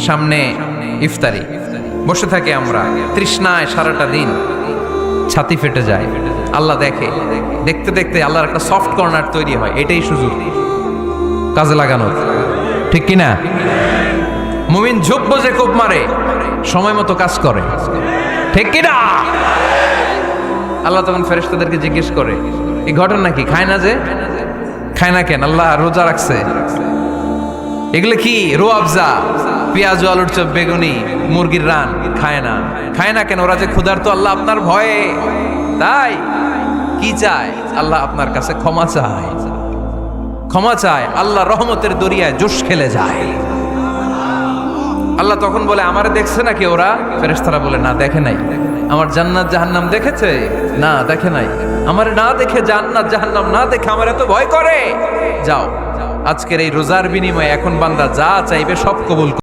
সামনে ইফতারি, বসে থাকি আমরা তৃষ্ণায় সারাটা দিন, ছাতি ফেটে যায়। আল্লাহ দেখে, দেখতে দেখতে আল্লাহর একটা সফট কর্নার তৈরি হয়। এটাই সুযোগ কাজে লাগানোর, ঠিক কিনা? মুমিন ঝোপ বোঝে কোপ মারে, সময় মতো কাজ করে, ঠিক কিনা? আল্লাহ তখন ফেরেশতাদেরকে জিজ্ঞেস করে, এই ঘটনা কি? খায় না যে? খায় না কেন? আল্লাহ রোজা রাখছে। এগুলো কি? রোয়াবজা, পেঁয়াজ আলুর চপ, বেগুনি, মুরগির রান। খায় না। খায় না কেন? ওরা যে ক্ষুধার্ত। আল্লাহ আপনার ভয়ে। তাই কি চায়? আল্লাহ আপনার কাছে ক্ষমা চায়, ক্ষমা চায়। আল্লাহ রহমতের দরিয়ায় জোশ খেলে যায়। আল্লাহ তখন বলে, আমারে দেখছে নাকি ওরা? ফেরেশতারা বলে, না দেখে নাই। আমার জান্নাত জাহান্নাম দেখেছে? না দেখে নাই। আমারে না দেখে, জান্নাত জাহান্নাম না দেখে আমার এত ভয় করে। যাও, আজকের এই রোজার বিনিময়ে এখন বান্দা যা চাইবে সব কবুল